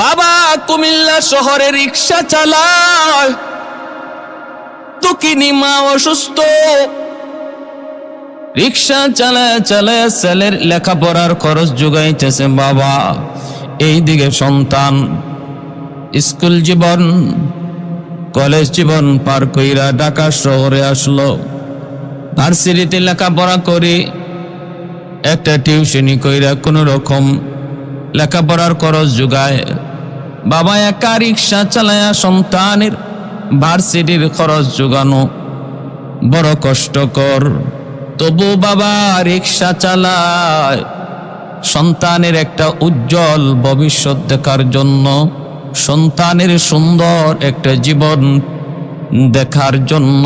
বাবা কুমিল্লা শহরে রিক্সা চালায়, দুঃখিনী মা অসুস্থ, রিক্সা চালায় চালায় ছেলের লেখাপড়ার খরচ যোগাইতেছে বাবা। এইদিকে সন্তান স্কুল জীবন কলেজ জীবন পার কইরা ঢাকা শহরে আসলো, ভার্সিটিতে লেখাপড়া করে একটা টিউশনি কইরা কোন রকম লেখাপড়ার খরচ যোগায়। বাবা একা রিক্সা চালায়া সন্তানের ভার্সিটির খরচ যোগানো বড় কষ্টকর, তবু বাবা রিক্সা চালায় সন্তানের একটা উজ্জ্বল ভবিষ্যৎ দেখার জন্য, সন্তানের সুন্দর একটা জীবন দেখার জন্য।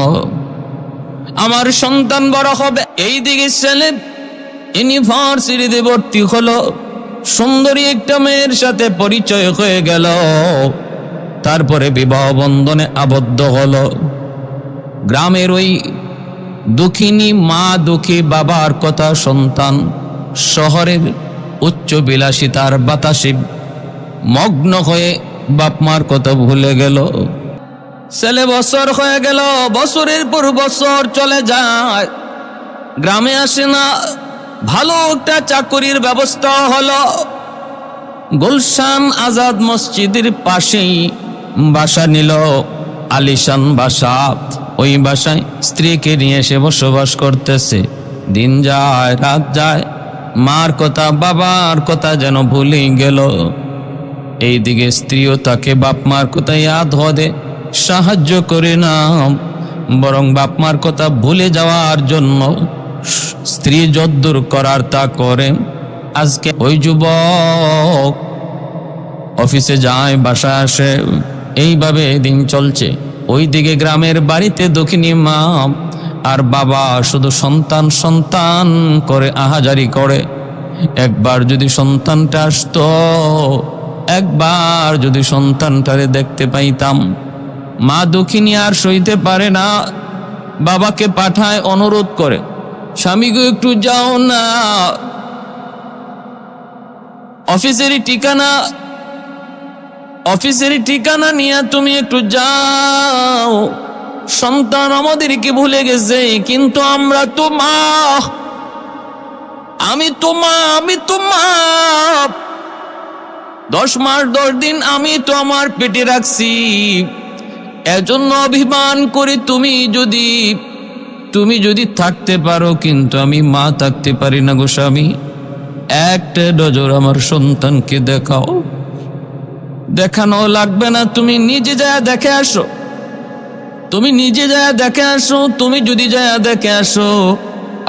আমার সন্তান বড় হবে, এই দিকে ছেলে ইউনিভার্সিটিতে ভর্তি হলো, সুন্দরী একটা মেয়ের সাথে পরিচয় হয়ে গেল, তারপরে বিবাহ বন্ধনে আবদ্ধ হলো। গ্রামের ওই দুঃখিনী মা দুঃখী বাবার কথা সন্তান শহরের উচ্চ বিলাসিতার বাতাসে মগ্ন হয়ে বাপ মার কথা ভুলে গেল। ছেলে বছর হয়ে গেল, বছরের পর বছর চলে যায়, গ্রামে আসে না। ভালো একটা চাকরির ব্যবস্থা হলো, গুলশান আজাদ মসজিদের পাশেই বাসা নিল, আলিশান বাসা। ওই বাসায় স্ত্রীকে নিয়ে এসে বসবাস করতেছে। দিন যায় রাত যায়, মার কথা বাবার কথা যেন ভুলে গেল। এইদিকে স্ত্রীও তাকে বাপ মার কথা ইয়াদ হদে সাহায্য করে না, বরং বাপ মার কথা ভুলে যাওয়ার জন্য স্ত্রী যদ্দূর করার তা করে। আজকে ওই যুবক অফিসে যায়, বাসায় আসে, এইভাবে দিন চলছে। ওইদিকে গ্রামের বাড়িতে দক্ষিণী মা আর বাবা শুধু সন্তান সন্তান করে আহাজারি করে। একবার যদি সন্তানটা আসতো, একবার যদি সন্তানটারে দেখতে পাইতাম। মা দক্ষিণী আর সইতে পারে না, বাবাকে পাঠায়, অনুরোধ করে, স্বামী গো একটু যাও না, অফিসেরই ঠিকানা নিয়ে তুমি একটু যাও। সন্তান আমাদেরকে ভুলে গেছে, কিন্তু আমরা তো মা, আমি তো 10 মাস 10 দিন আমি তো আমার পেটে রাখছি, এজন্য অভিমান করে তুমি যদি থাকতে পারো, কিন্তু আমি মা থাকতে পারি না গো স্বামী। একটা নজর আমার সন্তানকে দেখাও। দেখানো লাগবে না, তুমি নিজে যায় দেখে আসো, তুমি যদি যায় দেখে আসো,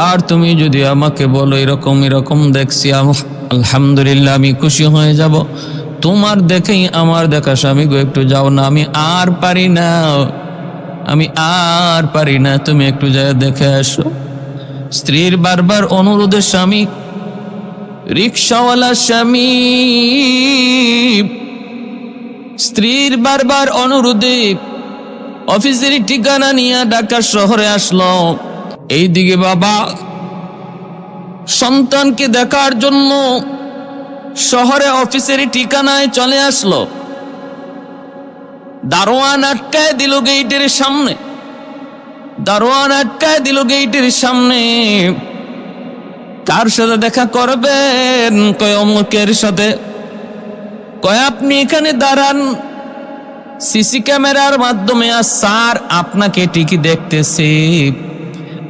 আর তুমি যদি আমাকে বলো এরকম দেখছি, আলহামদুলিল্লাহ আমি খুশি হয়ে যাব। তোমার দেখেই আমার দেখা, স্বামী গো একটু যাও না, আমি আর পারি না, তুমি একটু যায় দেখে আসো। স্ত্রীর বারবার অনুরোধে স্বামী, রিক্সাওয়ালা স্বামী স্ত্রীর বারবার অনুরোধে অফিসের ঠিকানা নিয়ে ঢাকা শহরে আসলো। এইদিকে বাবা সন্তানকে দেখার জন্য শহরে অফিসের ঠিকানায় চলে আসলো। দারোয়ান আটকায় দিল গেটের সামনে। কার সাথে দেখা করবেন? কয় অমুকের সাথে। কয় আপনি এখানে দাঁড়ান, সিসি ক্যামেরার মাধ্যমে স্যার আপনাকে ঠিকই দেখতেছে।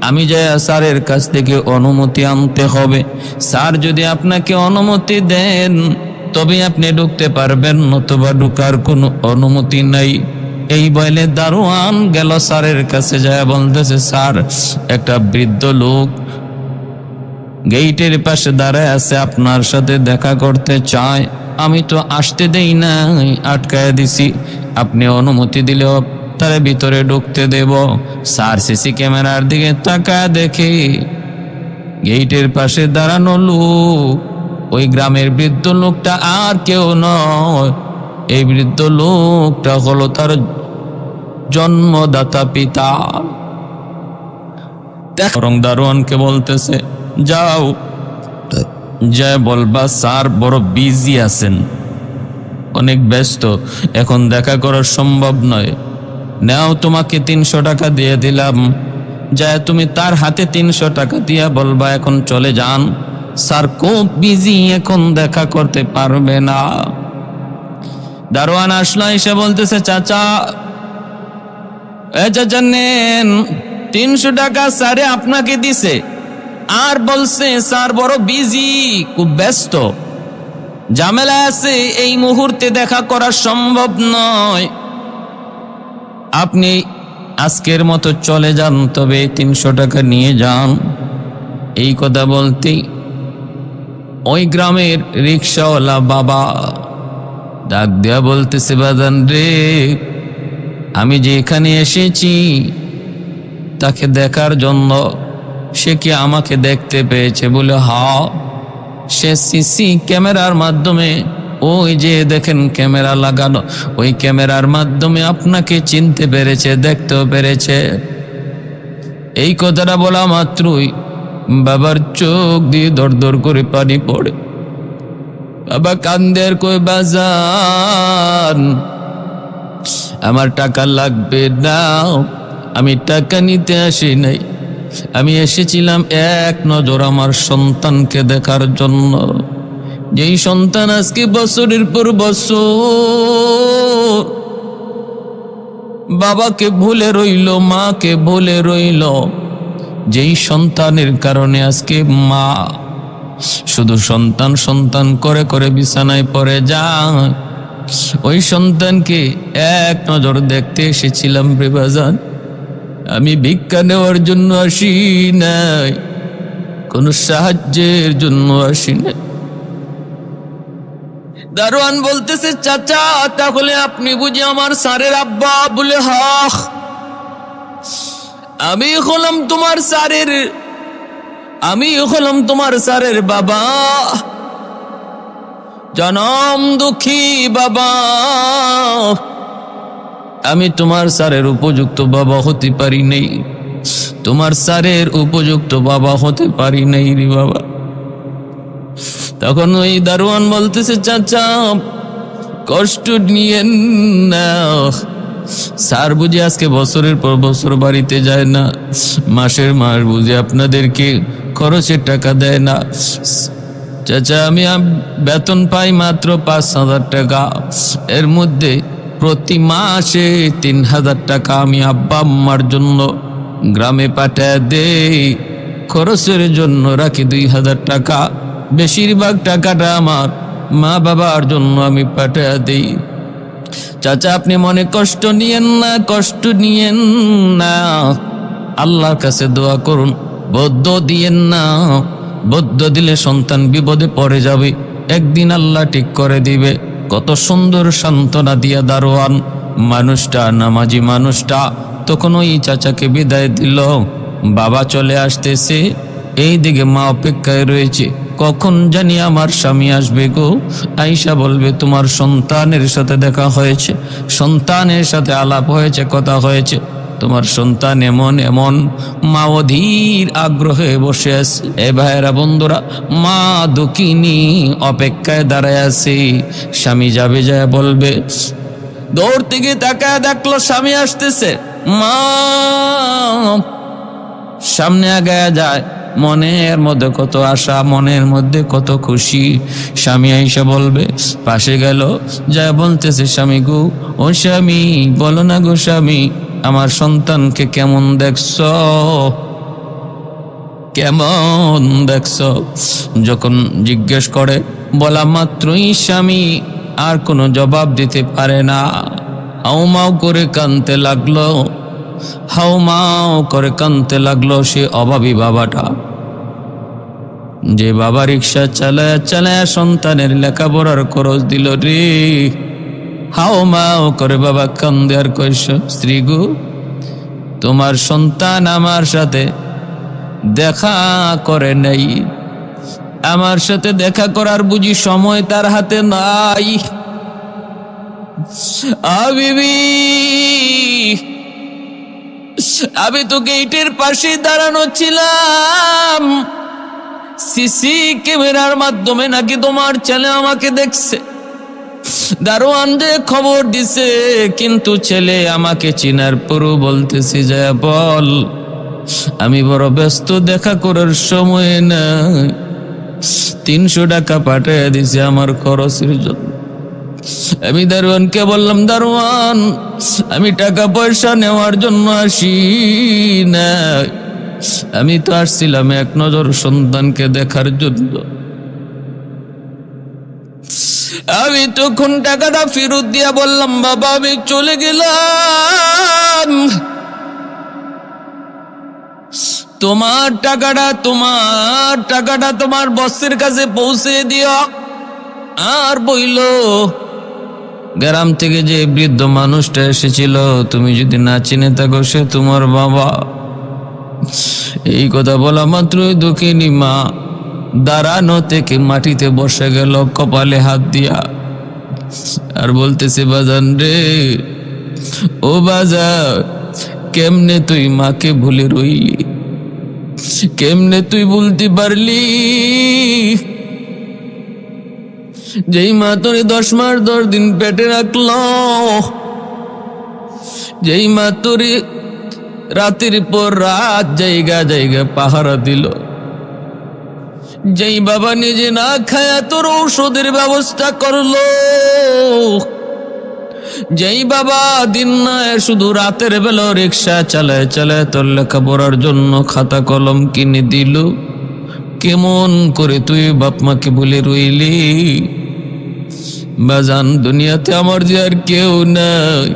আমি যাই স্যারের কাছ থেকে অনুমতি আনতে হবে। স্যার যদি আপনাকে অনুমতি দেন তবে আপনি ঢুকতে পারবেন, নতুবা ঢুকার কোনো অনুমতি নাই। এই বলে দারোয়ান গেল স্যারের কাছে, যায় বলতেছে, স্যার একটা বৃদ্ধ লোক গেটের পাশে দাঁড়ায় আছে, আপনার সাথে দেখা করতে চায়। আমি তো আসতে দেই নাই, আটকায় দিছি, আপনি অনুমতি দিলেও তার ভিতরে ঢুকতে দেব। স্যার সিসি ক্যামেরার দিকে তাকায় দেখে গেটের পাশে দাঁড়ানো লোক ওই গ্রামের বৃদ্ধ লোকটা আর কেউ নয়, এই বৃদ্ধ লোকটা হলো তার জন্মদাতা পিতা। বরং দারোয়ানকে বলতেছে, যাও যায় বলবা স্যার বড় বিজি আছেন, অনেক ব্যস্ত, এখন দেখা করা সম্ভব নয়। নাও তোমাকে 300 টাকা দিয়ে দিলাম, যায় তুমি তার হাতে 300 টাকা দিয়া বলবা এখন চলে যান, স্যার খুব বিজি, এখন দেখা করতে পারবে না। দারোয়ান আসলো, এসে বলতেছে চাচা, চাচা নেন 300 টাকা স্যারে আপনাকে দিছে, আর বলছে স্যার বড় বিজি, খুব ব্যস্ত, ঝামেলা আছে, এই মুহূর্তে দেখা করা সম্ভব নয়, আপনি আজকের মতো চলে যান, তবে 300 টাকা নিয়ে যান। এই কথা বলতেই ওই গ্রামের রিক্সাওয়ালা বাবা ডাক দেয়া বলতেছে, বাজান রে, আমি যে এখানে এসেছি তাকে দেখার জন্য, সে কি আমাকে দেখতে পেয়েছে? বলে হ্যাঁ, সে সিসি ক্যামেরার মাধ্যমে, ওই যে দেখেন ক্যামেরা লাগানো, ওই ক্যামেরার মাধ্যমে আপনাকে চিনতে পেরেছে, দেখতেও পেরেছে। এই কথাটা বলা মাত্রই বাবার চোখ দিয়ে দর দর করে পানি পড়ে। বাবা কান্দের, কই বাজান আমার টাকা লাগবে না, আমি টাকা নিতে আসি নাই, আমি এসেছিলাম এক নজর আমার সন্তানকে দেখার জন্য, যেই সন্তান আজকে বছরের পর বছর বাবাকে ভুলে রইল, মাকে ভুলে রইল, যেই সন্তানের কারণে আজকে মা শুধু সন্তান সন্তান করে করে বিছানায় পড়ে যায়, ওই সন্তানকে এক নজর দেখতে এসেছিলাম রে বাজান। আমি ভিক্ষা নেওয়ার জন্য আসি নাই, কোনো সাহায্যের জন্য আসি নাই। দারোয়ান বলতেছে, চাচা তাহলে আপনি বুঝি আমার স্যারের আব্বা? বলে হ্যাঁ, আমি হলাম তোমার স্যারের বাবা, জনম দুঃখী বাবা, আমি তোমার স্যারের উপযুক্ত বাবা হতে পারি নাই, তোমার স্যারের উপযুক্ত বাবা হতে পারি নাই রে বাবা। তখন ওই দারোয়ান বলতেছে, চাচা কষ্ট নিয়েন না, স্যার বুঝি আজকে বছরের পর বছর বাড়িতে যায় না, মাসের মাস বুঝি আপনাদেরকে খরচের টাকা দেয় না। চাচা আমি বেতন পাই মাত্র 5,000 টাকা, এর মধ্যে প্রতি মাসে 3,000 টাকা আমি আব্বা আম্মার জন্য গ্রামে পাঠায় দেই, খরচের জন্য রাখি 2,000 টাকা, বেশিরভাগ টাকাটা আমার মা বাবার জন্য আমি পাঠায় দিই। চাচা আপনি মনে কষ্ট নিয়েন না, কষ্ট নিয়েন না, আল্লাহর কাছে দোয়া করুন, বদ্ধ দিয়েন না, বদ্ধ দিলে সন্তান বিপদে পড়ে যাবে, একদিন আল্লাহ ঠিক করে দিবে। কত সুন্দর সান্ত্বনা দিয়া দারোয়ান মানুষটা, নামাজি মানুষটা তখন ওই চাচাকে বিদায় দিল। বাবা চলে আসতেছে, এই দিকে মা অপেক্ষায় রয়েছে, কখন জানি আমার স্বামী আসবে গো, আয়েশা বলবে তোমার সন্তানের সাথে দেখা হয়েছে, সন্তানের সাথে আলাপ হয়েছে, কথা হয়েছে, তোমার সন্তান এমন এমন। মা অধীর আগ্রহে বসে আছে। এ ভাইয়েরা বন্ধুরা, মা দুঃখিনী অপেক্ষায় দাঁড়ায় আছে, স্বামী যাবে, যায় বলবে, দৌড় থেকে তাকায় দেখলো স্বামী আসতেছে, মা সামনে আগায়া যায়, মনের মধ্যে কত আশা, মনের মধ্যে কত খুশি। স্বামী আইসা বলবে, পাশে গেল, যা বলতেছে, স্বামী গো, ও স্বামী বলো না গো স্বামী, আমার সন্তানকে কেমন দেখছ, কেমন দেখছ? যখন জিজ্ঞেস করে, বলা মাত্রই স্বামী আর কোনো জবাব দিতে পারে না, হাউমাউ করে কাঁদতে লাগলো, হাউমাউ করে কাঁদতে লাগলো সে অভাবী বাবাটা, যে বাবা রিক্সা চালায় চালায় সন্তানের লেখাপড়ার খরচ দিল রে। হাউমাউ করে বাবা কান্দে আর কইস, স্ত্রী গো, তোমার সন্তান আমার সাথে দেখা করে নাই, আমার সাথে দেখা করার বুঝি সময় তার হাতে নাই। আমি তো গেটের পাশে দাঁড়ানো ছিলাম, সিসি ক্যামেরার মাধ্যমে নাকি তোমার ছেলে আমাকে দেখছে, দারোয়ান যে খবর দিছে, কিন্তু ছেলে আমাকে চিনার পরও বলতেছি যে বল, আমি বড় ব্যস্ত, দেখা করার সময় নাই। 300 টাকা পাঠিয়ে দিছে আমার খরচের জন্য। আমি দারোয়ানকে বললাম, দারোয়ান, আমি টাকা পয়সা নেওয়ার জন্য আসি না, আমি তো আসছিলাম এক নজর সন্তানকে দেখার জন্য। আমি তখন টাকাটা ফেরত দিয়া বললাম, বাবা আমি চলে গেলাম, তোমার টাকাটা তোমার বসের কাছে পৌঁছে দিও। আর বইল, গ্রাম থেকে যে বৃদ্ধ মানুষটা এসেছিল, তুমি যদি না চিনে থাকো সে তোমার বাবা। এই কথা বলা মাত্রই দুঃখিনী মা দাঁড়ানো থেকে মাটিতে বসে গেল কপালে হাত দিয়া, আর বলতেছে, বাজান রে, ও বাজার, কেমনে তুই মাকে ভুলে রইলি, কেমনে তুই ভুলতে পারলি? যেই মা তোরে 10 মাস 10 দিন পেটে রাখলো, যেই মা তোরে রাতের পর রাত জায়গা জায়গা পাহারা দিল, যেই বাবা নিজে না খায়া তোর ঔষধের ব্যবস্থা করলো, যেই বাবা দিন না শুধু রাতের বেলা রিক্সা চালায় চালায় তোর লেখাপড়ার জন্য খাতা কলম কিনে দিল, কেমন করে তুই বাপ মাকে বলে রইলি? বাজান, দুনিয়াতে আমার যে আর কেউ নাই,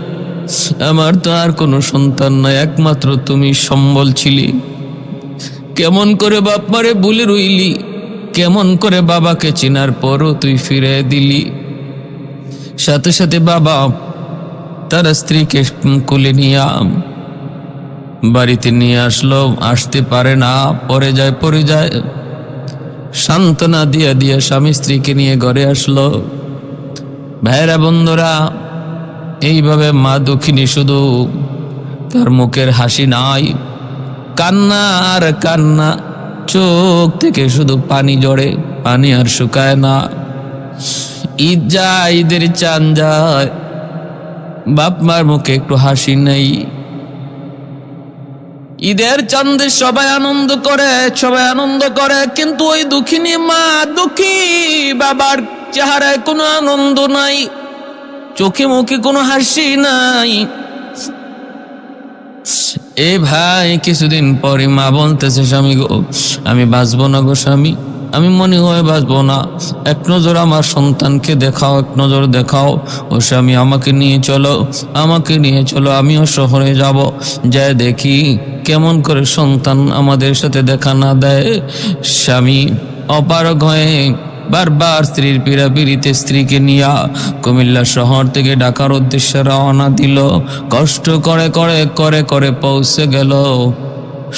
আমার তো আর কোনো সন্তান নাই, একমাত্র তুমি সম্বল ছিলি। কেমন করে বাপ মারে ভুলে রইলি? কেমন করে বাবাকে চিনার পরও তুই ফিরে দিলি? সাথে সাথে বাবা তার স্ত্রীকে কোলে নিয়ে বাড়িতে নিয়ে আসলো। আসতে পারে না, পরে যায়। সান্ত্বনা দিয়া দিয়া স্বামী স্ত্রীকে নিয়ে ঘরে আসলো। ভাইরা বন্ধুরা, এইভাবে মা দুঃখিনী, শুধু তার মুখের হাসি নাই, কান্না আর কান্না, চোখ থেকে শুধু পানি ঝরে, পানি আর শুকায় না। ঈদ যায়, ঈদের চাঁদ যায়, বাপ মার মুখে একটু হাসি নেই। ঈদের চাঁদে সবাই আনন্দ করে, কিন্তু ওই দুঃখিনী মা, দুঃখী বাবার চেহারায় কোনো আনন্দ নাই, চোখে মুখে কোনো হাসি নাই। এ ভাই, কিছুদিন পরে মা বলতেছে, স্বামী গো, আমি বাঁচবো না গো স্বামী, আমি মনে হয় বাঁচবো না, এক নজর আমার সন্তানকে দেখাও, এক নজর দেখাও। ও স্বামী, আমাকে নিয়ে চলো, আমিও শহরে যাব, যাই দেখি কেমন করে সন্তান আমাদের সাথে দেখা না দেয়। স্বামী অপারগ হয়ে বারবার স্ত্রীর পীড়াপিড়িতে স্ত্রীকে নিয়ে কুমিল্লা শহর থেকে ঢাকার উদ্দেশ্যে রওনা দিল। কষ্ট করে পৌঁছে গেল।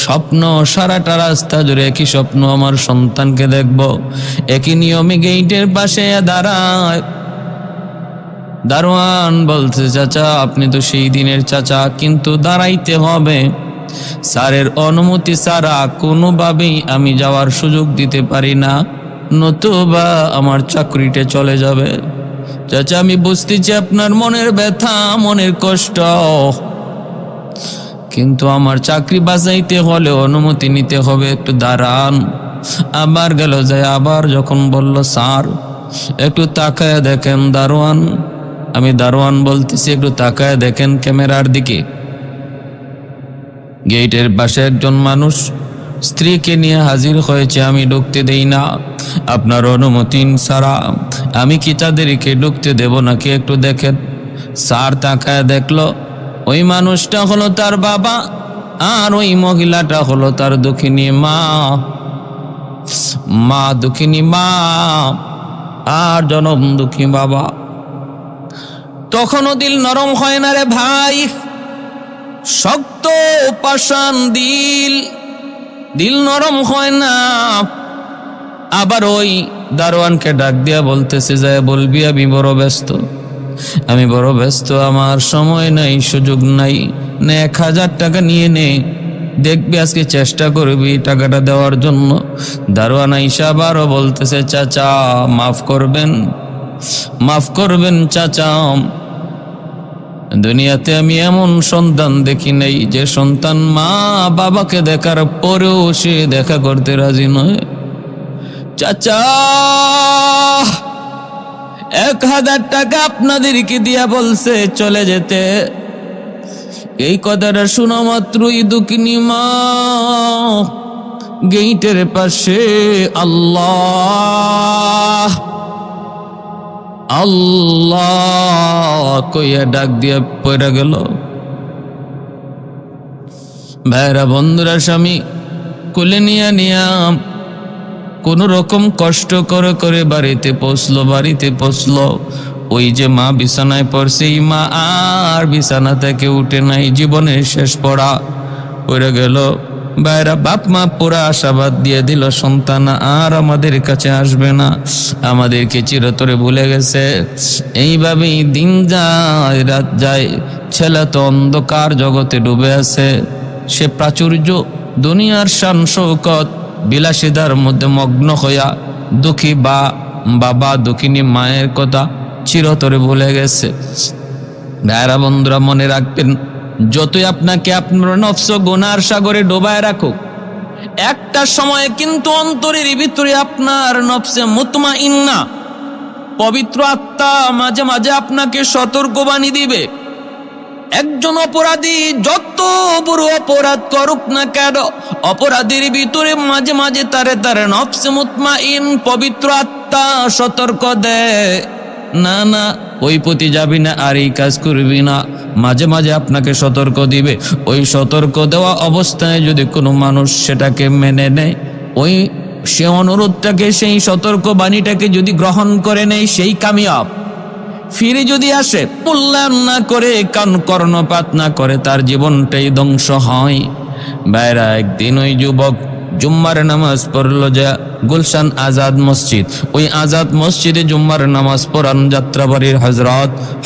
স্বপ্ন, সারাটা রাস্তা জুড়ে একই স্বপ্ন, আমার সন্তানকে দেখব। একই নিয়মে গেইটের পাশে দাঁড়ায়। দারোয়ান বলছে, চাচা আপনি তো সেই দিনের চাচা, কিন্তু দাঁড়াইতে হবে, স্যারের অনুমতি ছাড়া কোনোভাবেই আমি যাওয়ার সুযোগ দিতে পারি না, নতুবা আমার চাকরিটা চলে যাবে। চাচা, আমি বুঝতেছি আপনার মনের ব্যথা, মনের কষ্ট, কিন্তু আমার চাকরি বাঁচাইতে হলে অনুমতি নিতে হবে, একটু দাঁড়ান। আবার গেল যায়, আবার যখন বলল, স্যার একটু তাকায় দেখেন। আমি দারোয়ান বলতেছি, একটু তাকায় দেখেন ক্যামেরার দিকে। গেটের পাশে একজন মানুষ স্ত্রীকে নিয়ে হাজির হয়েছে, আমি ঢুকতে দেই না, আপনার অনুমতি ছাড়া আমি কি তাদেরকে ঢুকতে দেব নাকি, একটু দেখেন। স্যার তাকায় দেখলো, ওই মানুষটা হলো তার বাবা, আর ওই মহিলাটা হলো তার দুঃখিনী মা, দুঃখিনী মা আর জনম দুঃখী বাবা। তখনও দিল নরম হয় না রে ভাই, শক্ত পাষাণ দিল নরম হয় না। আবার ওই দারোয়ানকে ডাক দিয়া বলতেছে, যায় বলবি আমি বড় ব্যস্ত, আমার সময় নাই, সুযোগ নাই, 1000 টাকা নিয়ে নে, দেখবি আজকে চেষ্টা করবি টাকাটা দেওয়ার জন্য। দারোয়ান আইসা আবারও বলতেছে, চাচা মাফ করবেন, মাফ করবেন চাচা, দুনিয়াতে আমি এমন সন্তান দেখি নাই যে সন্তান মা বাবাকে দেখার পরেও সে দেখা করতে রাজি নয়। চাচা 1000 টাকা আপনাদেরকে দিয়া বলছে চলে যেতে। এই কথাটা শোনা মাত্রই দুঃখিনী মা গেইটের পাশে আল্লাহ আল্লাহ কইয়া ডাক দিয়া পড়ে গেল। ভাইরা বন্ধুরা, স্বামী কোলে নিয়া কোন রকম কষ্ট করে করে বাড়িতে পৌঁছলো। ওই যে মা বিছানায় পড়ছে, এই মা আর বিছানা থেকে উঠে নাই, জীবনের শেষ পড়া পড়ে গেল। ভাইরা, বাপ মা পুরা আশাবাদ দিয়ে দিল সন্তান আর আমাদের কাছে আসবে না, আমাদেরকে চিরতরে ভুলে গেছে। এইভাবেই দিন যায় রাত যায়, ছেলে তো অন্ধকার জগতে ডুবে আছে। সে প্রাচুর্য দুনিয়ার শান শৌকত বিলাসিতার মধ্যে মগ্ন হইয়া দুঃখী বাবা দুঃখিনী মায়ের কথা চিরতরে ভুলে গেছে। ভাইরা বন্ধুরা, মনে রাখবেন, যতই আপনাকে আপনার নফস গুনার সাগরে ডোবায় রাখুক, একটা সময় কিন্তু অন্তরের ভিতরে আপনার নফসে মুতমাইন্না পবিত্র আত্মা মাঝে মাঝে আপনাকে সতর্কবাণী দিবে। একজন অপরাধী যত বড় অপরাধ করুক না কেন, অপরাধীর ভিতরে মাঝে মাঝে তারে নফসে মুতমাইন পবিত্র আত্মা সতর্ক দেয়, না না ওই পথে যাবি না, আর এই কাজ করবি না। মাঝে মাঝে আপনাকে সতর্ক দিবে। ওই সতর্ক দেওয়া অবস্থায় যদি কোনো মানুষ সেটাকে মেনে নেয়, ওই সে অনুরোধটাকে, সেই সতর্ক বাণীটাকে যদি গ্রহণ করে নেয়, সেই কামিয়াব। ফিরে যদি আসে, মূল্যায়ন না করে, কর্ণপাত না করে, তার জীবনটাই ধ্বংস হয়। ভাইরা, একদিন ওই যুবক জুম্মার নামাজ পড়লো যা গুলশান আজাদ মসজিদ। ওই আজাদ মসজিদে জুম্মার নামাজ পড়ান যাত্রাবাড়ির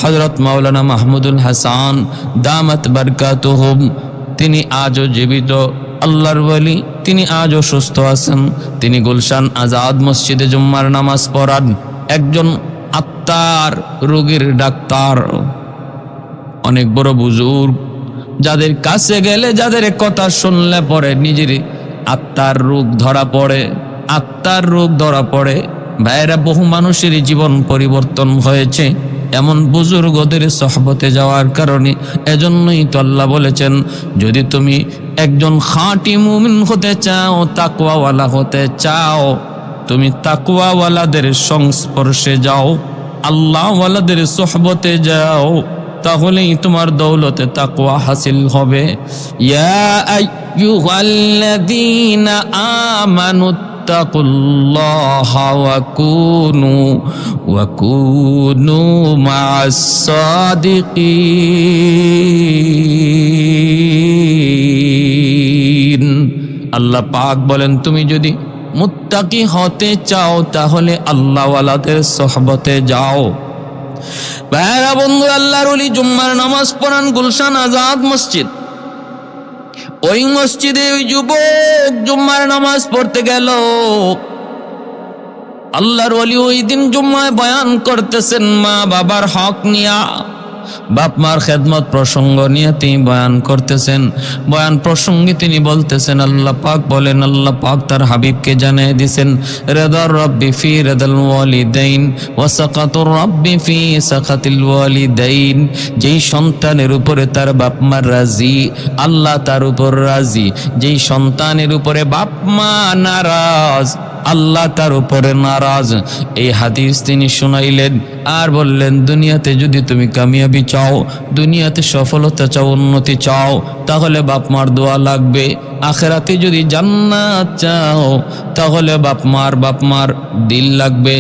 হজরত মাওলানা মাহমুদুল হাসান দামাত বারকাতুহুম। তিনি আজও জীবিত, আল্লাহর ওয়ালি, তিনি আজও সুস্থ আছেন। তিনি গুলশান আজাদ মসজিদে জুম্মার নামাজ পড়ান। একজন আত্মার রোগীর ডাক্তার, অনেক বড় বুজুর্গ, যাদের কাছে গেলে, যাদের কথা শুনলে পরে নিজের আত্মার রোগ ধরা পড়ে। ভাইয়েরা, বহু মানুষের জীবন পরিবর্তন হয়েছে এমন বুজুর্গদের সহবতে যাওয়ার কারণে। এজন্যই তো আল্লাহ বলেছেন, যদি তুমি একজন খাঁটি মুমিন হতে চাও, তাকওয়াওয়ালা হতে চাও, তুমি তাকওয়াওয়ালাদের সংস্পর্শে যাও, আল্লাহওয়ালাদের সহবতে যাও, তাহলেই তোমার দৌলতে তাকওয়া হাসিল হবে। ইয়া আইয়ুহাল্লাযীনা আমানুত্তাকুল্লাহা ওয়া কুনু মা'আস সাদিকিন। আল্লাহ পাক বলেন, তুমি যদি মুত্তাকি হতে চাও তাহলে আল্লাহওয়ালাদের সহবতে যাও। ভাইরা বন্ধু, আল্লাহর ওলি জুম্মার নামাজ পড়ান গুলশান আজাদ মসজিদ। ওই মসজিদে ওই যুবক জুম্মার নামাজ পড়তে গেল। আল্লাহর ওলি ওই দিন জুম্মায় বয়ান করতেছেন মা বাবার হক নিয়া, বাপ মার খেদমত প্রসঙ্গ নিয়ে তিনি বয়ান করতেছেন। বয়ান প্রসঙ্গে তিনি বলতেছেন, আল্লাহ পাক বলেন, আল্লাহ পাক তার হাবিবকে জানিয়ে দিয়েছেন, রিদার রাব্বি ফি রিদাল ওয়ালিদাইন ওয়া সাকাতুর রাব্বি ফি সাকাতিল ওয়ালিদাইন। যেই সন্তানের উপরে তার বাপ মা রাজি, আল্লাহ তার উপর রাজি। যেই সন্তানের উপরে বাপ মা নারাজ, আল্লাহ তার উপরে নারাজ। এই হাদিস তিনি শুনাইলেন আর বললেন, দুনিয়াতে যদি তুমি কামিয়াবি চাও, দুনিয়াতে সফলতা চাও, উন্নতি চাও, তাহলে বাপ মার দোয়া লাগবে। আখিরাতে যদি জান্নাত চাও, তাহলে বাপ মার দিল লাগবে,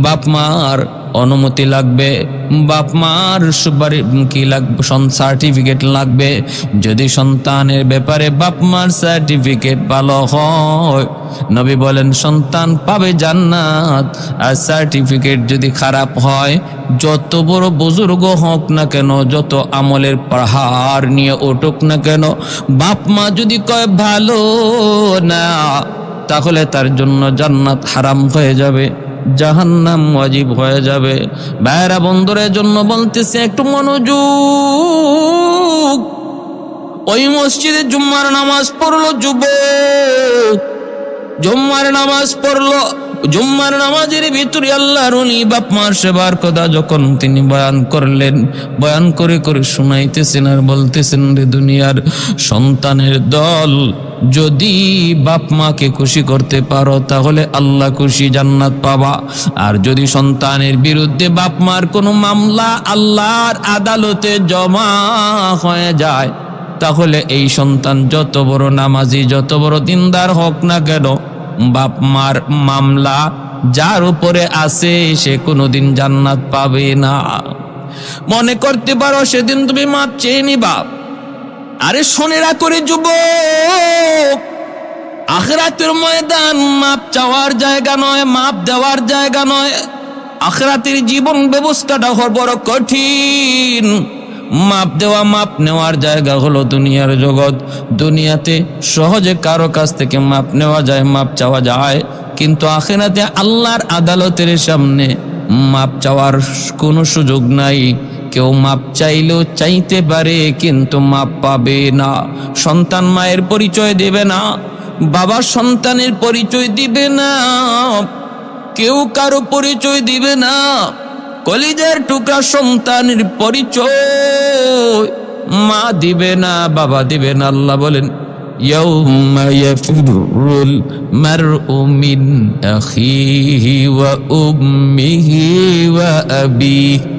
বাপ মার অনুমতি লাগবে, বাপ মার সুপারি কি লাগবে, সার্টিফিকেট লাগবে। যদি সন্তানের ব্যাপারে বাপ মার সার্টিফিকেট ভালো হয়, নবী বলেন সন্তান পাবে জান্নাত। আর সার্টিফিকেট যদি খারাপ হয়, যত বড় বুজুর্গ হোক না কেন, যত আমলের পাহাড় নিয়ে উঠুক না কেন, বাপ মা যদি কয় ভালো না, তাহলে তার জন্য জান্নাত হারাম হয়ে যাবে। জাহান্নাম ওয়াজিব হয়ে যাবে। ভাইরা বন্ধুদের জন্য বলতেছে একটু মনোযোগ। ওই মসজিদে জুম্মার নামাজ পড়লো যুবক, জুম্মার নামাজ পড়লো। জুম্মার নামাজের ভিতরে আল্লাহর ওলি বাপ মার সেবার কথা যখন তিনি বয়ান করলেন, বয়ান করে করে শুনাইতেছেন আর বলতেছেন, রে দুনিয়ার সন্তানের দল, যদি বাপ মাকে খুশি করতে পারো তাহলে আল্লাহ খুশি, জান্নাত পাবা। আর যদি সন্তানের বিরুদ্ধে বাপ মার কোনো মামলা আল্লাহর আদালতে জমা হয়ে যায়, তাহলে এই সন্তান যত বড় নামাজি, যত বড় দিনদার হোক না কেন, বাপ মার মামলা যার উপরে আছে সে কোনোদিন জান্নাত পাবে না। মনে করতে পারো সেদিন তুমি মাপ চেয়ে নিবা। আরে শোনেরা করে যুবক, আখিরাতের ময়দান মাপ চাওয়ার জায়গা নয়, মাপ দেওয়ার জায়গা নয়। আখিরাতের জীবন ব্যবস্থাটা বড় কঠিন। মাপ দেওয়া মাপ নেওয়ার জায়গা হলো দুনিয়ার জগৎ। দুনিয়াতে সহজে কারো কাছ থেকে মাপ নেওয়া যায়, মাপ চাওয়া যায়, কিন্তু আখিরাতে আল্লাহর আদালতের সামনে মাপ চাওয়ার কোনো সুযোগ নাই। কেউ মাপ চাইলেও চাইতে পারে কিন্তু মাপ পাবে না। সন্তান মায়ের পরিচয় দেবে না, বাবা সন্তানের পরিচয় দিবে না, কেউ কারো পরিচয় দিবে না। কলিজার টুকরা সন্তানের পরিচয় মা দিবে না, বাবা দিবে না। আল্লাহ বলেন, ইয়াউমা ইয়াফিরুল মারউ মিন আখিহি ওয়া উম্মিহি ওয়া আবিহি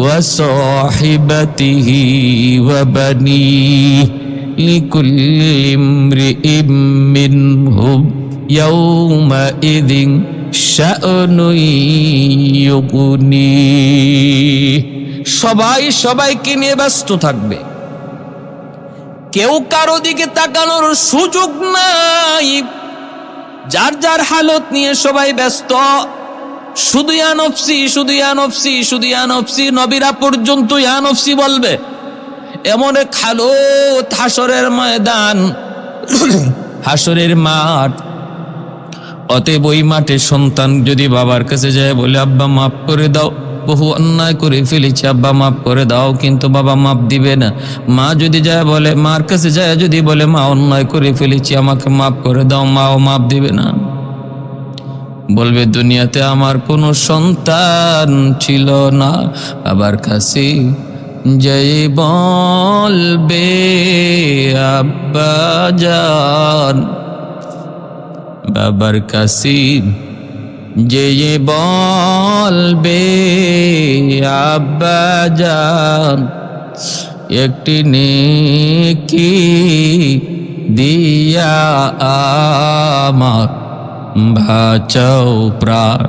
ওয়া সাহিবাতিহি ওয়া বানিহি লিকুল্লি ইমরিইম মিনহুম ইয়াউমা ইযিন শাআনুন ইউগনি। সবাই সবাইকে নিয়ে ব্যস্ত থাকবে, কেউ কারো দিকে তাকানোর সুযোগ নাই। যার যার হালত নিয়ে সবাই ব্যস্ত। শুধু ইয়া নফসি, শুধু ইয়া নফসি, শুধু ইয়া নফসি। নবীরা পর্যন্ত ইয়া নফসি বলবে। এমন এক হালত হাসরের ময়দান, হাসরের মাঠ। অতএব ওই মাঠে সন্তান যদি বাবার কাছে যায় বলে, আব্বা মাফ করে দাও, বহু অন্যায় করে ফেলেছি, আব্বা মাফ করে দাও, কিন্তু বাবা মাফ দিবে না। মা যদি যায় বলে, মার কাছে যায় যদি বলে, মা অন্যায় করে ফেলেছি, আমাকে মাফ করে দাও, মাও মাফ দিবে না। বলবে, দুনিয়াতে আমার কোনো সন্তান ছিল না। বাবার কাছে যাই বলবে, আব্বা জান, বাবার কাছে যে বলবে, আব্বা জান, একটি নেকি দিয়া আমার বাঁচাও প্রাণ,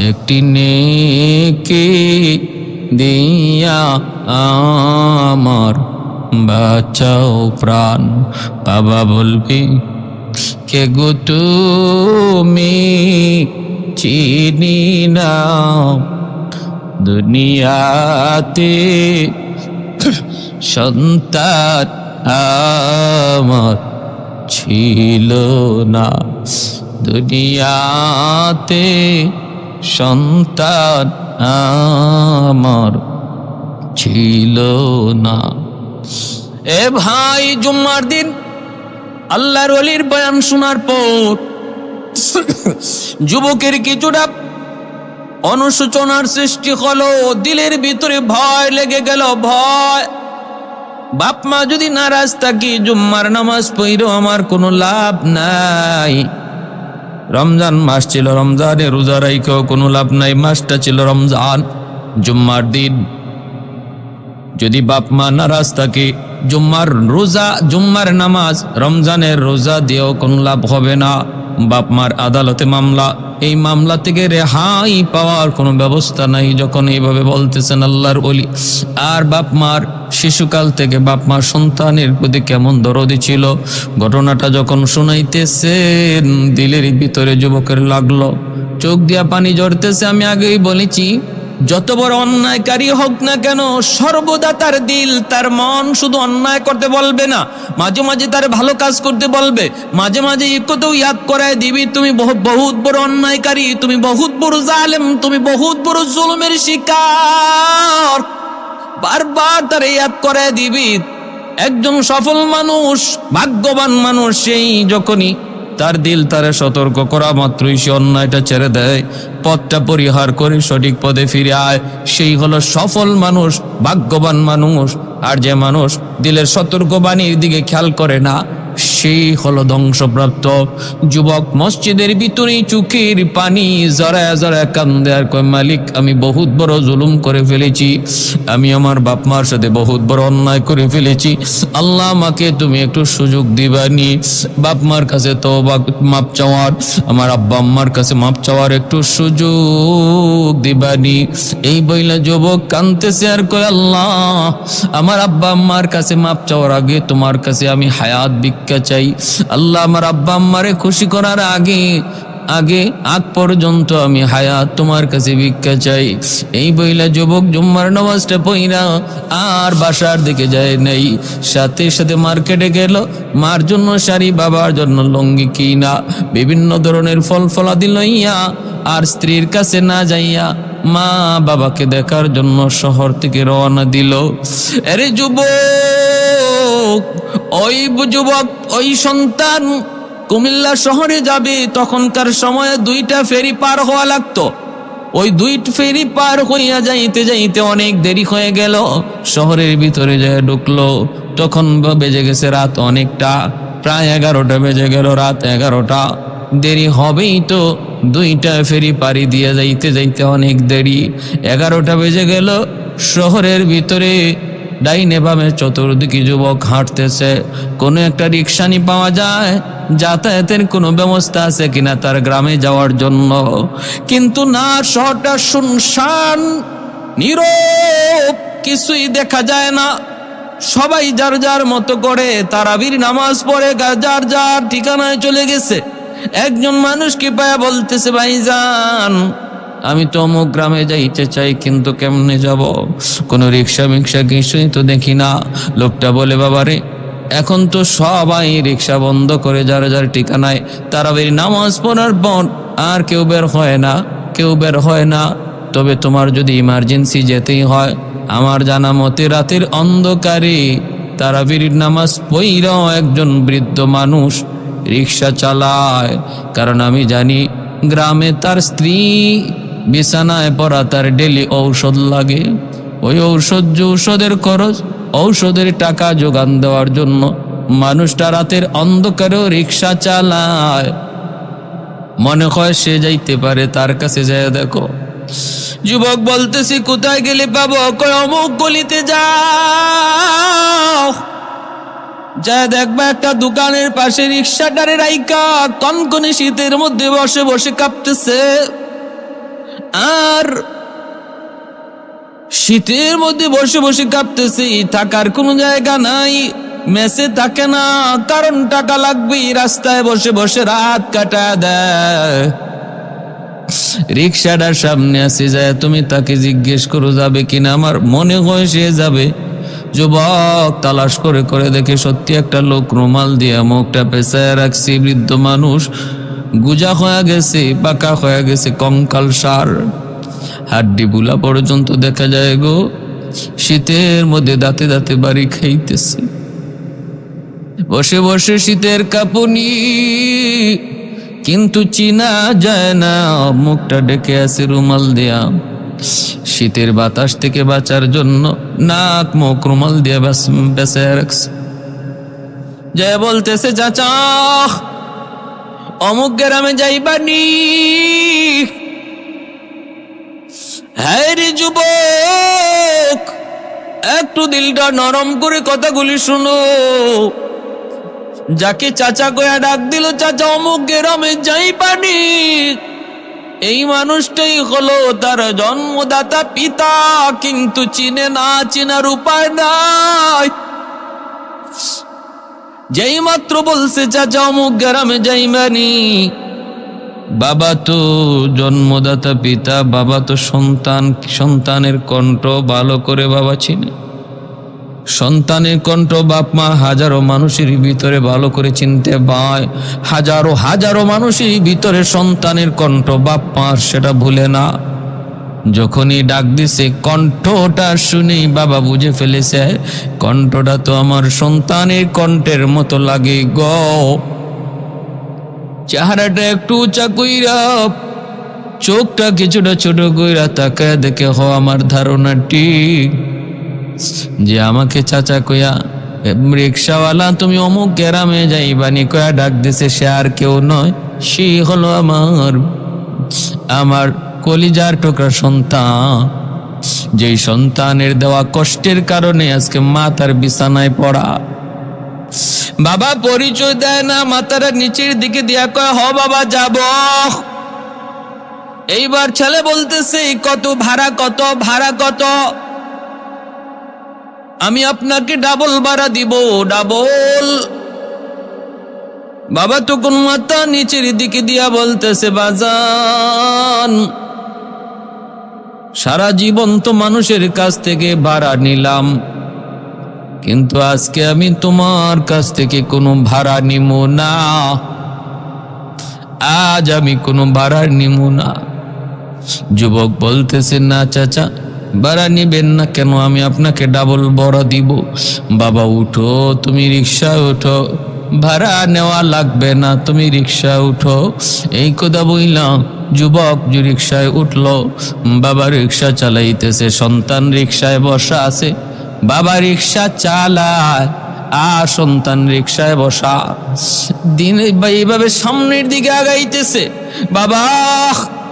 একটি নেকি দিয়া আমার বাঁচাও প্রাণ। বাবা বলবি, কে গো তুমি, চিনি না, দুনিয়াতে সন্তান আমার ছিল না, দুনিয়াতে সন্তান আমার ছিল না। এ ভাই, জুম্মার দিন আল্লাহর ওলির বয়ান শোনার পর যুবকের কিছুটা অনুশোচনার সৃষ্টি হলো, দিলের ভিতরে ভয় লেগে গেল। ভয়, বাপ মা যদি নারাজ থাকি, জুম্মার নামাজ পড়েও আমার কোনো লাভ নাই। রমজান মাস ছিল, রমজানে রোজা রাইখেও কোনো লাভ নাই, মাসটা ছিল রমজান। জুম্মার দিন যদি বাপ মা নারাজ থাকে, জুম্মার রোজা, জুম্মার নামাজ, রমজানের রোজা দিয়েও কোনো লাভ হবে না। বাপ মার আদালতে মামলা, এই মামলা থেকে রেহাই পাওয়ার কোনো ব্যবস্থা নাই। যখন এইভাবে বলতেছেন আল্লাহর ওলি, আর বাপ মার শিশুকাল থেকে বাপ মার সন্তানের প্রতি কেমন দরদি ছিল, ঘটনাটা যখন শুনাইতেছেন দিলের ভিতরে যুবকের লাগলো, চোখ দিয়া পানি ঝরতেছে। আমি আগেই বলেছি, যত বড় অন্যায়কারী হোক না কেন, সর্বদা তার দিল, তার মন শুধু অন্যায় করতে বলবে না, মাঝে মাঝে তার ভালো কাজ করতে বলবে। মাঝে মাঝে একথাও ইয়াদ করায় দিবি, তুমি বহুত বড় অন্যায়কারী, তুমি বহুত বড় জালেম, তুমি বহুত বড় জুলুমের শিকার। বারবার তার ইয়াদ করায় দিবি। একজন সফল মানুষ, ভাগ্যবান মানুষ, সেই যখনই তার দিল তারে সতর্ক করা মাত্রই সে অন্যায়টা ছেড়ে দেয়, পথটা পরিহার করে সঠিক পথে ফিরে আয়, সেই হলো সফল মানুষ, ভাগ্যবান মানুষ। আর যে মানুষ দিলের সতর্কবাণীর দিকে খেয়াল করে না, সেই হলো ধ্বংসপ্রাপ্ত। যুবক মসজিদের ভিতরেই চোখের পানি জড়ায় জড়ায় কান্দে আর কয়, মালিক আমি বহুত বড় জুলুম করে ফেলেছি, আমি আমার বাপ মার সাথে বহুত বড় অন্যায় করে ফেলেছি, আল্লাহ আমাকে তুমি একটু সুযোগ দিবানি, বাপ মার কাছে তো মাপ চাওয়ার, আমার আব্বা আম্মার কাছে মাপ চাওয়ার একটু সুযোগ দিবানি। এই বইলা যুবক কাঁদতেছে আর কয়, আল্লাহ আমার আব্বা আম্মার কাছে মাপ চাওয়ার আগে তোমার কাছে আমি হায়াত ভিক্ষা চাই, আল্লাহ আমার আব্বা আম্মারে খুশি করার আগ পর্যন্ত আমি হায়াত তোমার কাছে ভিক্ষা চাই। এই বইলা যুবক জুম্মার নামাজটা পইরা আর বাসার দিকে যায় নাই, সাথে সাথে মার্কেটে গেল, মার জন্য শাড়ি, বাবার জন্য লুঙ্গি কিনা, বিভিন্ন ধরনের ফল ফলাদি লইয়া, আর স্ত্রীর কাছে না যাইয়া মা বাবাকে দেখার জন্য শহর থেকে রওনা দিল। আরে যুবক, ওই সন্তান কুমিল্লা শহরে যাবে, তখনকার সময়ে 2টা ফেরি পার হওয়া লাগতো। ওই 2 ফেরি পার হইয়া যাইতে যাইতে অনেক দেরি হয়ে গেল। শহরের ভিতরে যায় ঢুকলো, তখন বেজে গেছে রাত অনেকটা, প্রায় 11টা বেজে গেল, রাত 11টা। দেরি হবেই তো, 2টা ফেরি পাড়ি দিয়ে যাইতে যাইতে অনেক দেরি। 11টা বেজে গেল। শহরের ভিতরে ডাইনে বামে চতুর্দিকে যুবক হাঁটতেছে, কোনো একটা রিক্সানি পাওয়া যায়, যাতায়াতের কোনো ব্যবস্থা আছে কিনা তার গ্রামে যাওয়ার জন্য। কিন্তু না, শহরটা শুনশান নীরব, কিছুই দেখা যায় না। সবাই যার যার মতো করে তারাবির নামাজ পড়ে যার যার ঠিকানায় চলে গেছে। একজন মানুষকে পায়া বলতেছে, ভাইজান আমি তো অমুক গ্রামে যাইতে চাই, কিন্তু কেমনে যাব, কোনো রিক্সা মিক্সা কিছুই তো দেখি না। লোকটা বলে, বাবারে এখন তো সবাই রিক্সা বন্ধ করে যার যার ঠিকানায় তারাবির নামাজ পড়ার পর আর কেউ বের হয় না। তবে তোমার যদি ইমার্জেন্সি যেতেই হয়, আমার জানা মতে রাতের অন্ধকারে তারাবির নামাজ পড়াও একজন বৃদ্ধ মানুষ রিক্সা চালায়। কারণ আমি জানি গ্রামে তার স্ত্রী বিছানায় পড়া, তার ডেলি ঔষধ লাগে। ওই ঔষধের খরচ, ঔষধের টাকা যোগান দেওয়ার জন্য মানুষটা রাতের অন্ধকারেও রিক্সা চালায়। মনে হয় সে যাইতে পারে, তার কাছে যায় দেখো। যুবক বলতেছি, কোথায় গেলে পাবো? কই অমুক গলিতে যাও, যা দেখবা একটা দোকানের পাশে রিক্সাটারে রাইকা কনকনে শীতের মধ্যে বসে বসে কাঁপতেছে। আর শীতের মধ্যে বসে বসে কাঁপতেছে, থাকার কোনো জায়গা নাই, মেসে থাকে না, কারণ টাকা লাগবে। রাস্তায় বসে বসে রাত কাটা দেয়। রিক্সাটার সামনে আসে যায়, তুমি তাকে জিজ্ঞেস করো যাবে কিনা, আমার মনে হয় সে যাবে। যুবক তালাশ করে করে দেখে সত্যি একটা লোক রুমাল দিয়ে মুখটা পেঁচায় রাখছে। বৃদ্ধ মানুষ, গুজা হয়ে গেছে, পাকা হয়ে গেছে, কঙ্কাল সার, হাড্ডি বুলা পর্যন্ত দেখা যায় গো। শীতের মধ্যে দাঁতে দাঁতে বাড়ি খাইতেছে, বসে বসে শীতের কাঁপুনি, কিন্তু চিনা যায় না। মুখটা ডেকে আছে রুমাল দিয়া, শীতের বাতাস থেকে বাঁচার জন্য নাক মুখ রুমাল দিয়ে বেঁচে রাখছে। যে বলতেছে, চাচা অমুক গ্রামে যাইবানি। হ্যাঁ রে যুবক, একটু দিলটা নরম করে কথাগুলি শুনো। যাকে চাচা কয়া ডাক দিল, চাচা অমুক গ্রামে যাইবানি, এই মানুষটাই হলো তার জন্মদাতা পিতা, কিন্তু চিনে না, চিনার উপায় নাই। যেই মাত্র বলছে চাচা অমুক গ্রামে যাইবানি, বাবা তো জন্মদাতা পিতা, বাবা তো সন্তান, সন্তানের কণ্ঠ ভালো করে বাবা চিনে। সন্তানের কণ্ঠ বাপ মা হাজারো মানুষের ভিতরে ভালো করে চিনতে পায়, হাজারো হাজারো মানুষের ভিতরে সন্তানের কণ্ঠ বাপ মা সেটা ভুলে না। যখনই ডাক দিছে কণ্ঠটা শুনেই বাবা বুঝে ফেলেছে কণ্ঠটা তো আমার সন্তানের কণ্ঠের মতো লাগে গো। চেহারাটা একটু উঁচা কইরা, চোখটা কিছুটা ছোট কইরা তাকায় দেখে আমার ধারণা ঠিক যে আমাকে চাচা কইয়া রিক্সাওয়ালা তুমি অমুক গ্রামে যাইবানি কয়া ডাক দিছে, সে আর কেউ নয়, সে হলো আমার কলিজার টুকরা সন্তান, যেই সন্তানের দেওয়া কষ্টের কারণে আজকে মা তার বিছানায় পড়া। বাবা পরিচয় দেয় না, মাথাটা নিচের দিকে দিয়া কয় হ বাবা যাব। এইবার ছেলে বলতেছে কত ভাড়া, কত ভাড়া কত? আমি আপনাকে ডাবল ভাড়া দিব, ডাবল। বাবা তখন মাথা নিচের দিকে দিয়া বলতেছে বাজান, সারা জীবন তো মানুষের কাছ থেকে ভাড়া নিলাম, কিন্তু আজকে আমি তোমার কাছ থেকে কোনো ভাড়া নিব না, আজ আমি কোনো ভাড়া নিব না। যুবক বলতেছে না চাচা ভাড়া নিবেন না কেন, আমি আপনাকে ডাবল ভাড়া দিব। বাবা উঠো, তুমি রিক্সায় উঠো, ভাড়া নেওয়া লাগবে না, তুমি রিক্সায় উঠো। এই কথা বললাম যুবক যে রিক্সায় উঠলো। বাবা রিক্সা চালাইতেছে, সন্তান রিক্সায় বসা আছে, বাবা রিক্সা চালায় আর সন্তান রিক্সায় বসা। দিন এইভাবে সামনের দিকে আগাইতেছে, বাবা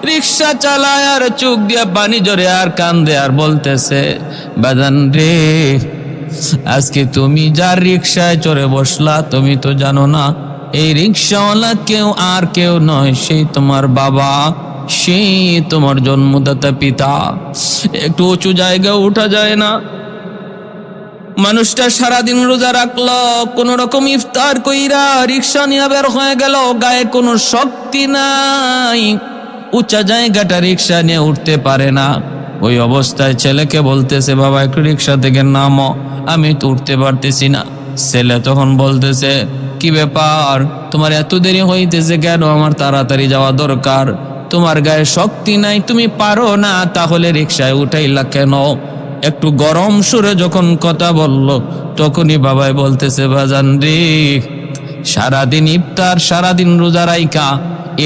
রিক্সা চালায় আর চোখ দিয়া পানি জরে আর কান্দে আর বলতেছে বাজান রে, আজকে তুমি যার রিক্সায় চড়ে বসলা তুমি তো জানো না এই রিক্সাওয়ালা কেউ আর কেউ নয়, সেই তোমার বাবা, সেই তোমার জন্মদাতা পিতা। একটু উঁচু জায়গায় উঠা যায় না। মানুষটা সারাদিন রোজা রাখলো, কোন রকম ইফতার কইরা রিক্সা নিয়ে বের হয়ে গেল, গায়ে কোনো শক্তি নাই, উঁচা জায়গাটা রিক্সা নিয়ে উঠতে পারে না। ওই অবস্থায় ছেলেকে বলতেছে বাবা একটু রিক্সা থেকে নামো, আমি তো উঠতে পারতেছি না। ছেলে তখন বলতেছে কি ব্যাপার, তোমার এত দেরি হইতেছে কেন? আমার তাড়াতাড়ি যাওয়া দরকার, তোমার গায়ে শক্তি নাই, তুমি পারো না, তাহলে রিক্সায় উঠাইলা কেন? একটু গরম সুরে যখন কথা বলল তখনই বাবাই বলতেছে বাজান রে, সারাদিন ইফতার, সারাদিন রোজা রাইকা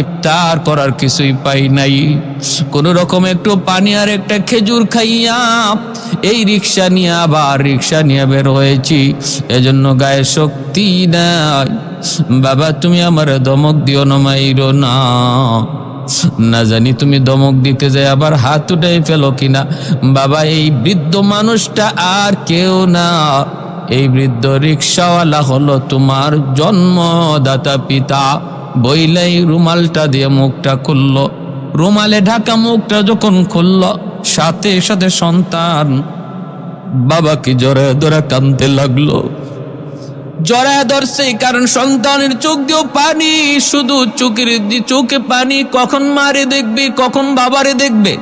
ইফতার করার কিছুই পাই নাই, কোন রকম একটু পানি আর একটা খেজুর খাইয়া এই রিক্সা নিয়ে আবার রিক্সা নিয়ে বের হয়েছি, এজন্য গায়ে শক্তি নাই। বাবা তুমি আমার ধমক দিও না, মাইরো না, না জানি তুমি ধমক দিতে যাই আবার হাত উঠাই ফেলো কিনা। বাবা এই বৃদ্ধ মানুষটা আর কেউ না, এই বৃদ্ধ রিক্সাওয়ালা হলো তোমার জন্মদাতা পিতা। বইলাই রুমালটা দিয়ে মুখটা খুললো, রুমালে ঢাকা মুখটা যখন খুললো সাথে সাথে সন্তান বাবাকে জড়ায় ধরে কাঁদতে লাগলো। জড়ায় ধরছে কারণ সন্তানের চোখ দিয়েও পানি, শুধু চোখে পানি, কখন মারে দেখবে, কখন বাবারে দেখবে।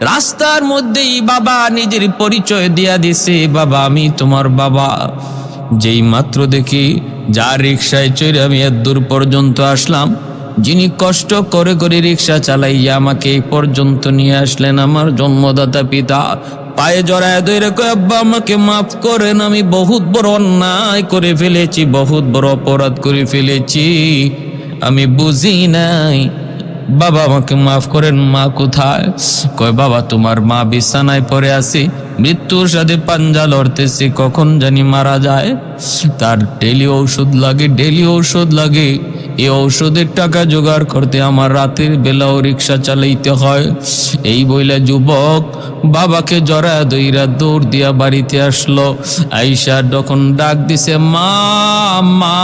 রাস্তার মধ্যেই বাবা নিজের পরিচয় দিয়া দিছে, বাবা আমি তোমার বাবা। যেই মাত্র দেখি যার রিক্সায় চড়ে আমি এত দূর পর্যন্ত আসলাম, যিনি কষ্ট করে করে রিক্সা চালাইয়া আমাকে এই পর্যন্ত নিয়ে আসলেন, আমার জন্মদাতা পিতা, পায়ে জড়ায় ধরে কয় আব্বা আমাকে মাফ করেন, আমি বহুত বড় অন্যায় করে ফেলেছি, বহুত বড় অপরাধ করে ফেলেছি, আমি বুঝি নাই, বাবা আমাকে মাফ করেন। মা কোথায়? কয় বাবা তোমার মা বিছানায় পড়ে আছে, মৃত্যুর সাথে পাঞ্জা লড়তেছে, কখন জানি মারা যায়, তার ডেলি ঔষধ লাগে, ডেলি ঔষধ লাগে, এই ঔষধের টাকা জোগাড় করতে আমার রাতের বেলাও রিক্সা চালাইতে হয়। এই বইলা যুবক বাবাকে জড়ায় দইরা দৌড় দিয়া বাড়িতে আসলো। আইসা যখন ডাক দিছে মা মা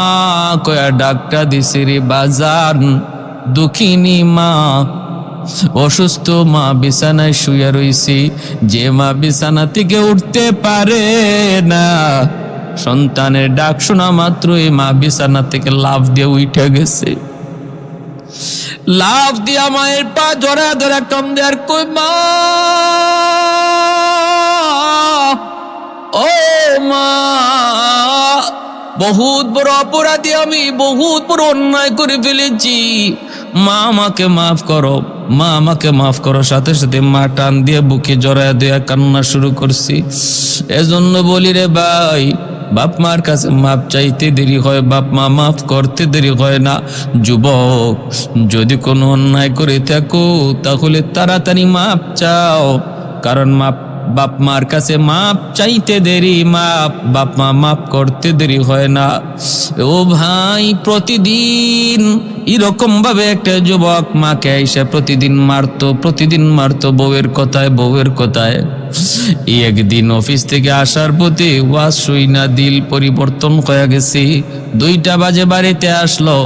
কয়া ডাকটা দিছে রে বাজান, দুঃখিনী মা, অসুস্থ মা বিছানায় শুয়ে রইছি, যে মা বিছানা থেকে উঠতে পারে না, সন্তানের ডাক শোনা মাত্রই মা বিছানা থেকে লাফ দিয়ে উঠে গেছে। লাফ দিয়া মায়ের পা জড়া ধরে কান্দে আর কই, মা ও মা, বহুত বড় অপরাধী আমি, বহুত বড় অন্যায় করে ফেলেছি, মা আমাকে মাফ করো, মা আমাকে মাফ করো। সাথে সাথে মা টান দিয়ে বুকে জড়ায় দিয়ে কান্না শুরু করছি। এজন্য বলি রে ভাই, বাপ মার কাছে মাপ চাইতে দেরি হয়, বাপ মা মাফ করতে দেরি হয় না। যুবক, যদি কোনো অন্যায় করে থাকো তাহলে তাড়াতাড়ি মাপ চাও, কারণ বাপ মার কাছে মাপ চাইতে দেরি, বাপ মা মাপ করতে দেরি হয় না। ও ভাই, প্রতিদিন এরকম ভাবে একটা যুবক মাকে আইসা প্রতিদিন মারতো বউয়ের কথায়। একদিন অফিস থেকে আসার পথে ওয়াজ শুই না, দিল পরিবর্তন হয়ে গেছে। 2টা বাজে বাড়িতে আসলো,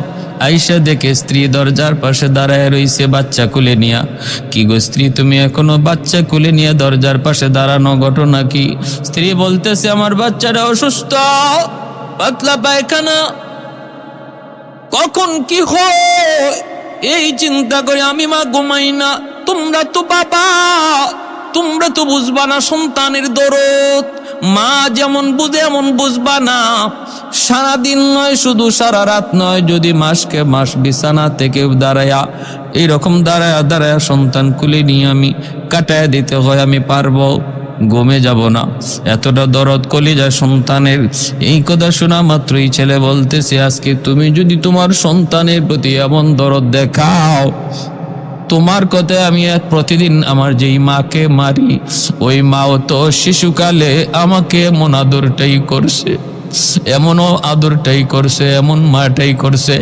আইসা দেখে স্ত্রী দরজার পাশে দাঁড়ায় রইছে বাচ্চা কুলে নিয়া। কি গো স্ত্রী, তুমি এখনো বাচ্চা কুলে নিয়ে দরজার পাশে দাঁড়ানো, ঘটনা কি? স্ত্রী বলতেছে, আমার বাচ্চাটা অসুস্থ, পাতলা পায়খানা, কখন কি হয় এই চিন্তা করে আমি মা ঘুমাই না। তোমরা তো বাবা, তোমরা তো বুঝবা না সন্তানের দরদ, মা যেমন বুঝে এমন বুঝবা না। সারাদিন নয়, শুধু সারা রাত নয়, যদি মাসকে মাস বিছানা থেকে দাঁড়ায়া এইরকম দাঁড়ায়া সন্তান কুলে নিয়ে আমি কাটায় দিতে হয়, আমি পারবো, ঘুমে যাব না। এতটা দরদ কলিজায় সন্তানের। এই কথা শোনা মাত্রই ছেলে বলতেছে, আজকে তুমি যদি তোমার সন্তানের প্রতি এমন দরদ দেখাও, তোমার কথায় আমি প্রতিদিন আমার যেই মাকে মারি, ওই মাও তো শিশুকালে আমাকে এমন আদরটাই করছে, এমনও আদরটাই করছে, এমন মাটাই করছে।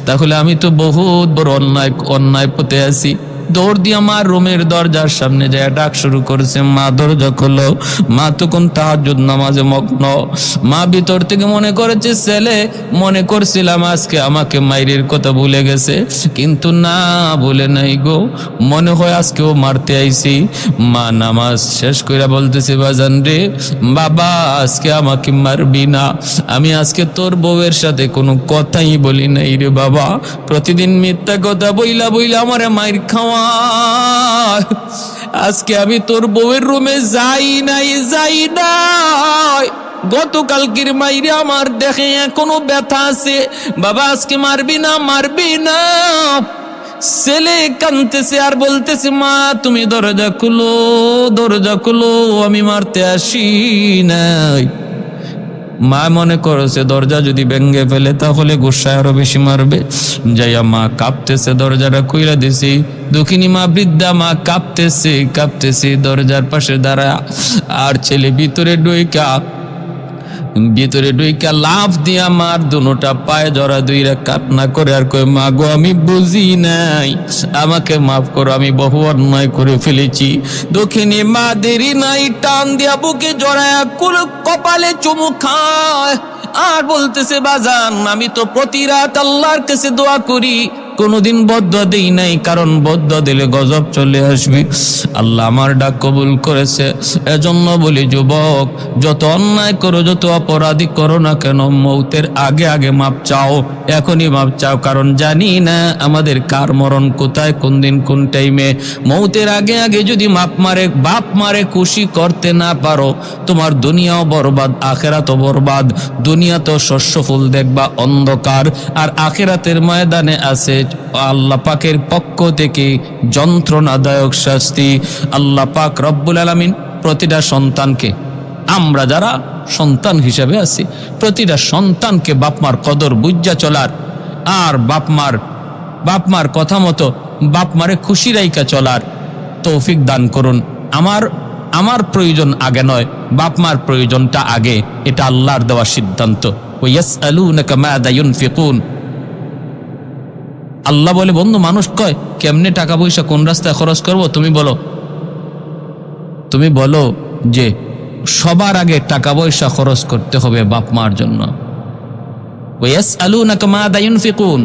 তাহলে আমি তো বহুত বড় অন্যায় পথে আছি। দৌড় দিয়ে আমার রুমের দরজার সামনে যায় ডাক শুরু করেছে, মা দরজা খোলো। মা তখন তাহাজ্জুদ নামাজে মগ্ন। মা ভিতর থেকে মনে করেছে ছেলে, মনে করছিলাম আজকে আমাকে মাইরের কথা ভুলে গেছে, কিন্তু না, ভুলে নাই গো, মনে হয় আজকেও মারতে আইছি। মা নামাজ শেষ করে বলতেছে, বাজান রে বাবা, আজকে আমাকে মারবি না, আমি আজকে তোর বউয়ের সাথে কোনো কথাই বলি নাই রে বাবা, প্রতিদিন মিথ্যা কথা বইলা আমারে মাইর খাওয়া, আজকে আমি তোর বউয়ের রুমে যাই নাই। গতকালকের মাইরে আমার দেখে এখনো ব্যথা আছে, বাবা আজকে মারবি না। ছেলে কাঁদতেছে আর বলতেছে, মা তুমি দরজা খুলো, আমি মারতে আসি নাই। মা মনে করেছে দরজা যদি ভেঙে ফেলে তাহলে গুসায় আরো বেশি মারবে। যাইয়া মা কাঁপতেছে, দরজাটা খুইলা দিছি। দুঃখিনী মা, বৃদ্ধা মা কাঁপতেছে দরজার পাশে দাঁড়া। আর ছেলে ভিতরে ডুইকা লাফ দিয়া মার দুটা পায়ে জড়া দুইরা কান্না করে আর কই, মা গো আমি বুঝি নাই, আমাকে মাফ করো, আমি বহু অন্যায় করে ফেলেছি। দক্ষিণী মা দেরি নাই, টান দিয়া বুকে জড়ায়া কপালে চুমু খায় আর বলতেছে, বাজান আমি তো প্রতি রাত আল্লাহর কাছে দোয়া করি, কোনোদিন বদদুয়া দেই নাই, কারণ বদদুয়া দিলে গজব চলে আসবে। আল্লাহ আমার ডাক কবুল করেছে। এজন্য বলি যুবক, যত অন্যায় করো, যত অপরাধী করো না কেন, মৌতের আগে মাপ চাও, এখনই মাপ চাও, কারণ জানি না আমাদের কার মরণ কোথায়, কোন দিন কোন টাইমে। মৌতের আগে যদি বাপ মারে খুশি করতে না পারো, তোমার দুনিয়াও বরবাদ, আখেরাতও বরবাদ। দুনিয়াতেও শস্য ফুল দেখবা অন্ধকার, আর আখেরাতের ময়দানে আছে আল্লাহ পাকের পক্ষ থেকে যন্ত্রণাদায়ক শাস্তি। আল্লাহ পাক রব্বুল আলামিন প্রতিটা সন্তানকে, আমরা যারা সন্তান হিসেবে আছি, প্রতিটা সন্তানকে বাপমার কদর বুঝা চলার, আর বাপমার কথা মতো বাপমারে খুশি রাইকা চলার তৌফিক দান করুন। আমার প্রয়োজন আগে নয়, বাপমার প্রয়োজনটা আগে, এটা আল্লাহর দেওয়া সিদ্ধান্ত। ওয়াসআলুনাকা মাযা ইউনফিকুন, আল্লাহ বলে, বন্ধু মানুষ কয় কেমনে টাকা পয়সা কোন রাস্তায় খরচ করব, তুমি বলো যে সবার আগে টাকা পয়সা খরচ করতে হবে বাপ মার জন্য। ওয়াসআলুনাকা মাযা ইউনফিকুন,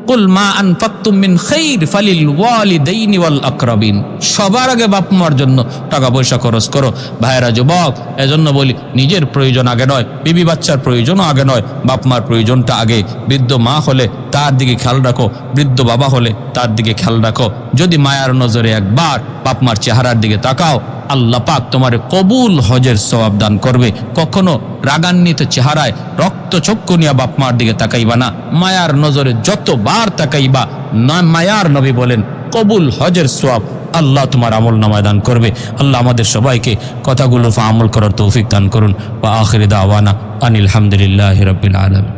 কুল মা আনফাকতুম মিন খাইর ফালিল ওয়ালিদাইনি ওয়াল আকরাবিন। সবার আগে বাপ মার জন্য টাকা পয়সা খরচ করো। ভাইয়েরা যুবক, এজন্য বলি নিজের প্রয়োজন আগে নয়, বিবি বাচ্চার প্রয়োজনও আগে নয়, বাপ মার প্রয়োজনটা আগে। বৃদ্ধ মা হলে তার দিকে খেয়াল রাখো, বৃদ্ধ বাবা হলে তার দিকে খেয়াল রাখো। যদি মায়ার নজরে একবার বাপ মার চেহারার দিকে তাকাও, আল্লাহ পাক তোমার কবুল হজের সওয়াব দান করবে। কখনো রাগান্বিত চেহারায় রক্ত চক্ষু নিয়ে বাপ মার দিকে তাকাইবা না, মায়ার নজরে যতবার তাকাইবা না, মায়ার নবী বলেন কবুল হজের সওয়াব আল্লাহ তোমার আমল নামায় দান করবে। আল্লাহ আমাদের সবাইকে কথাগুলো আমল করার তৌফিক দান করুন। ওয়া আখির দাওয়ানা আনিল হামদুলিল্লাহি রাব্বিল আলামিন।